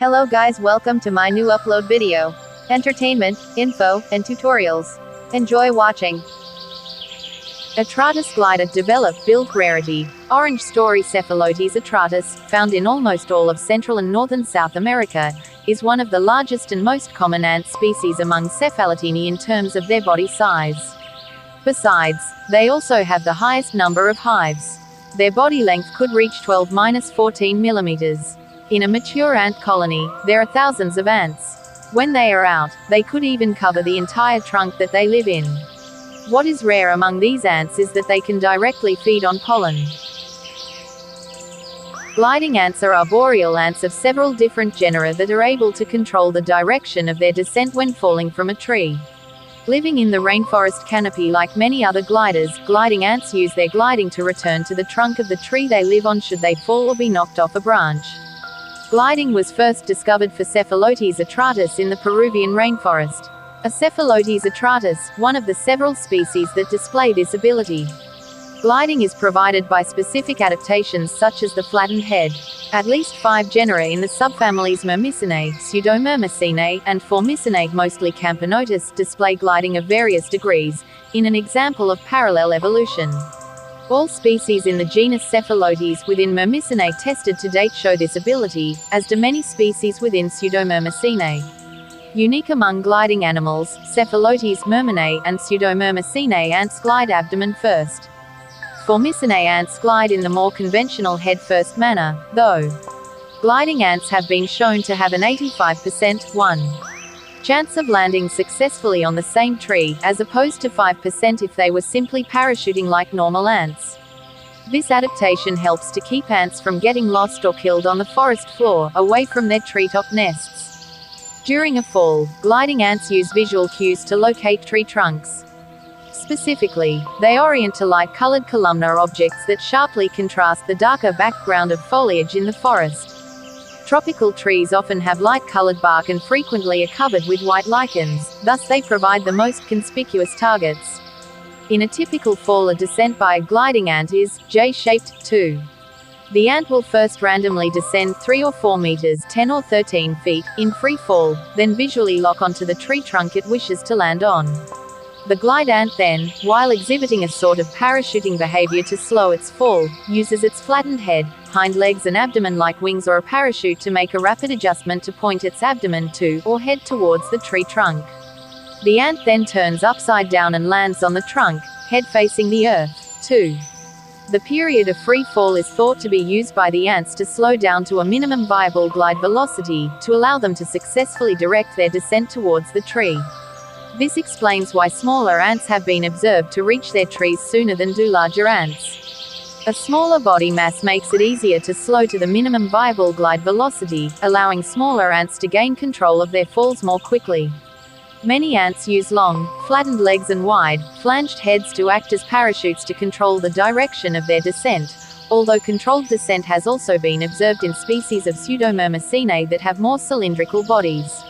Hello guys, welcome to my new upload video. Entertainment, info, and tutorials. Enjoy watching. Atratus glider developed build rarity. Orange story Cephalotes atratus, found in almost all of Central and Northern South America, is one of the largest and most common ant species among Cephalotini in terms of their body size. Besides, they also have the highest number of hives. Their body length could reach 12–14 millimeters. In a mature ant colony, there are thousands of ants. When they are out, they could even cover the entire trunk that they live in. What is rare among these ants is that they can directly feed on pollen. Gliding ants are arboreal ants of several different genera that are able to control the direction of their descent when falling from a tree. Living in the rainforest canopy like many other gliders, gliding ants use their gliding to return to the trunk of the tree they live on should they fall or be knocked off a branch. Gliding was first discovered for Cephalotes atratus in the Peruvian rainforest. A Cephalotes atratus, one of the several species that display this ability. Gliding is provided by specific adaptations such as the flattened head. At least 5 genera in the subfamilies Myrmicinae, Pseudomyrmicinae, and Formicinae, mostly Camponotus, display gliding of various degrees, in an example of parallel evolution. All species in the genus Cephalotes within Myrmicinae tested to date show this ability, as do many species within Pseudomyrmicinae. Unique among gliding animals, Cephalotes myrminae and Pseudomyrmicinae ants glide abdomen first. Formicinae ants glide in the more conventional head-first manner, though. Gliding ants have been shown to have an 85% chance of landing successfully on the same tree, as opposed to 5% if they were simply parachuting like normal ants. This adaptation helps to keep ants from getting lost or killed on the forest floor, away from their treetop nests. During a fall, gliding ants use visual cues to locate tree trunks. Specifically, they orient to light-colored columnar objects that sharply contrast the darker background of foliage in the forest. Tropical trees often have light-colored bark and frequently are covered with white lichens, thus they provide the most conspicuous targets. In a typical fall, a descent by a gliding ant is J-shaped, too. The ant will first randomly descend 3 or 4 meters, 10 or 13 feet, in free fall, then visually lock onto the tree trunk it wishes to land on. The glide ant then, while exhibiting a sort of parachuting behavior to slow its fall, uses its flattened head, hind legs and abdomen like wings or a parachute to make a rapid adjustment to point its abdomen to, or head towards the tree trunk. The ant then turns upside down and lands on the trunk, head facing the earth, too. The period of free fall is thought to be used by the ants to slow down to a minimum viable glide velocity, to allow them to successfully direct their descent towards the tree. This explains why smaller ants have been observed to reach their trees sooner than do larger ants. A smaller body mass makes it easier to slow to the minimum viable glide velocity, allowing smaller ants to gain control of their falls more quickly. Many ants use long, flattened legs and wide, flanged heads to act as parachutes to control the direction of their descent, although controlled descent has also been observed in species of Pseudomyrmicinae that have more cylindrical bodies.